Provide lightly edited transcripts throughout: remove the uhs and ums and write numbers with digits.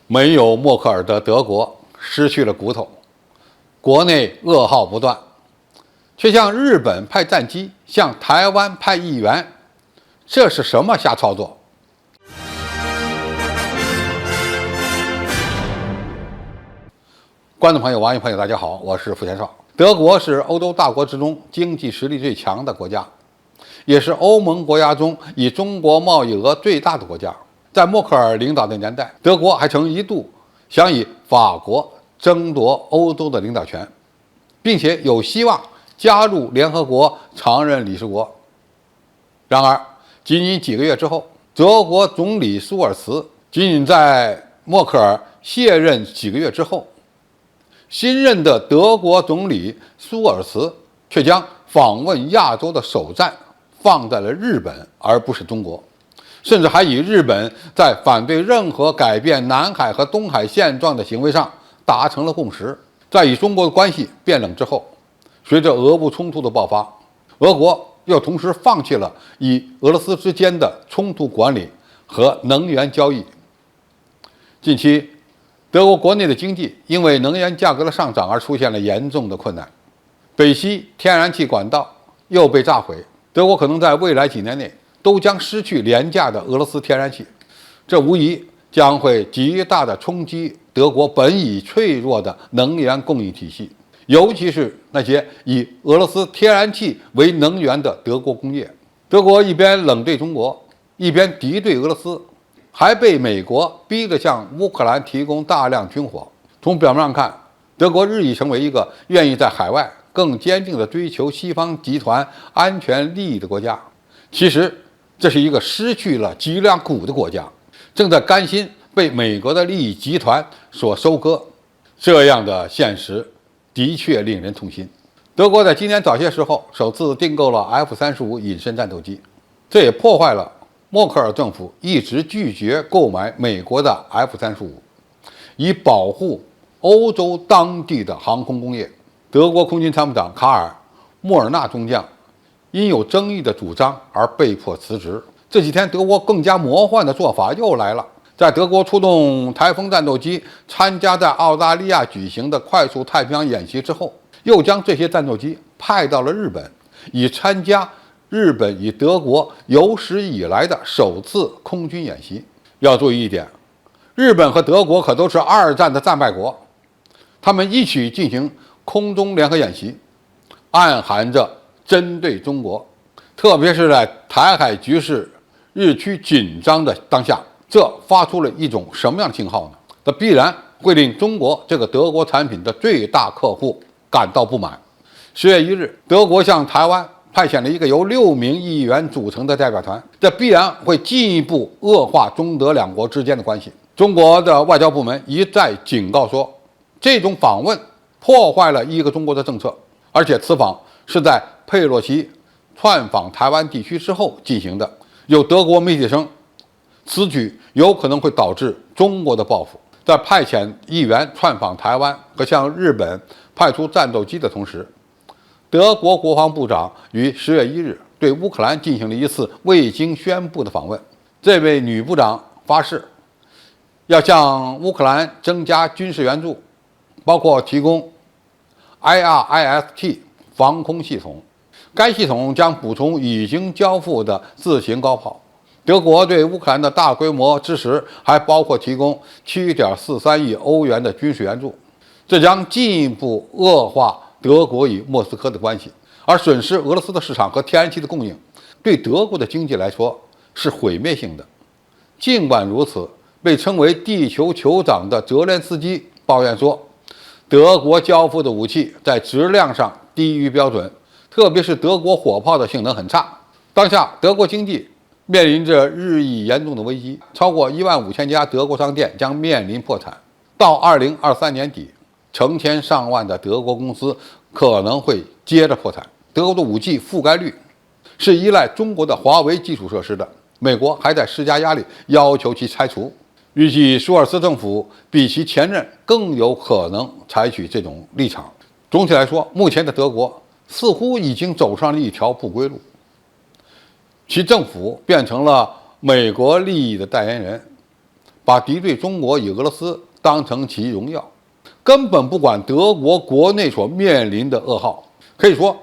没有默克尔的德国失去了骨头，国内噩耗不断，却向日本派战机，向台湾派议员，这是什么瞎操作？观众朋友、网友朋友，大家好，我是付天少。德国是欧洲大国之中经济实力最强的国家，也是欧盟国家中以中国贸易额最大的国家。在默克尔领导的年代，德国还曾一度想与法国争夺欧洲的领导权，并且有希望加入联合国常任理事国。然而，仅仅几个月之后，德国总理舒尔茨仅仅在默克尔卸任几个月之后，新任的德国总理舒尔茨却将访问亚洲的首站放在了日本，而不是中国，甚至还与日本在反对任何改变南海和东海现状的行为上达成了共识。在与中国的关系变冷之后，随着俄乌冲突的爆发，俄国又同时放弃了与俄罗斯之间的冲突管理和能源交易。近期，德国国内的经济因为能源价格的上涨而出现了严重的困难，北溪天然气管道又被炸毁，德国可能在未来几年内都将失去廉价的俄罗斯天然气，这无疑将会极大地冲击德国本已脆弱的能源供应体系，尤其是那些以俄罗斯天然气为能源的德国工业。德国一边冷对中国，一边敌对俄罗斯，还被美国逼着向乌克兰提供大量军火。从表面上看，德国日益成为一个愿意在海外更坚定地追求西方集团安全利益的国家。其实，这是一个失去了脊梁骨的国家，正在甘心被美国的利益集团所收割。这样的现实的确令人痛心。德国在今年早些时候首次订购了 F-35隐身战斗机，这也破坏了默克尔政府一直拒绝购买美国的 F-35，以保护欧洲当地的航空工业。德国空军参谋长卡尔·莫尔纳中将因有争议的主张而被迫辞职。这几天，德国更加魔幻的做法又来了。在德国出动台风战斗机参加在澳大利亚举行的快速太平洋演习之后，又将这些战斗机派到了日本，以参加日本与德国有史以来的首次空军演习。要注意一点，日本和德国可都是二战的战败国，他们一起进行空中联合演习，暗含着针对中国，特别是在台海局势日趋紧张的当下，这发出了一种什么样的信号呢？这必然会令中国这个德国产品的最大客户感到不满。10月1日，德国向台湾派遣了一个由6名议员组成的代表团，这必然会进一步恶化中德两国之间的关系。中国的外交部门一再警告说，这种访问破坏了一个中国的政策，而且此访是在佩洛西窜访台湾地区之后进行的。有德国媒体称，此举有可能会导致中国的报复。在派遣议员窜访台湾和向日本派出战斗机的同时，德国国防部长于10月1日对乌克兰进行了一次未经宣布的访问。这位女部长发誓要向乌克兰增加军事援助，包括提供 IRIS-T 防空系统，该系统将补充已经交付的自行高炮。德国对乌克兰的大规模支持还包括提供 7.43 亿欧元的军事援助，这将进一步恶化德国与莫斯科的关系，而损失俄罗斯的市场和天然气的供应，对德国的经济来说是毁灭性的。尽管如此，被称为地球酋长的泽连斯基抱怨说，德国交付的武器在质量上低于标准，特别是德国火炮的性能很差。当下德国经济面临着日益严重的危机，超过15000家德国商店将面临破产。到2023年底，成千上万的德国公司可能会接着破产。德国的5G 覆盖率是依赖中国的华为基础设施的，美国还在施加压力，要求其拆除。预计舒尔茨政府比其前任更有可能采取这种立场。总体来说，目前的德国似乎已经走上了一条不归路，其政府变成了美国利益的代言人，把敌对中国与俄罗斯当成其荣耀，根本不管德国国内所面临的噩耗。可以说，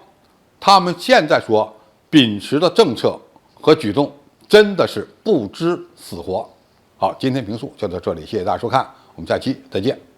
他们现在所秉持的政策和举动，真的是不知死活。好，今天评述就到这里，谢谢大家收看，我们下期再见。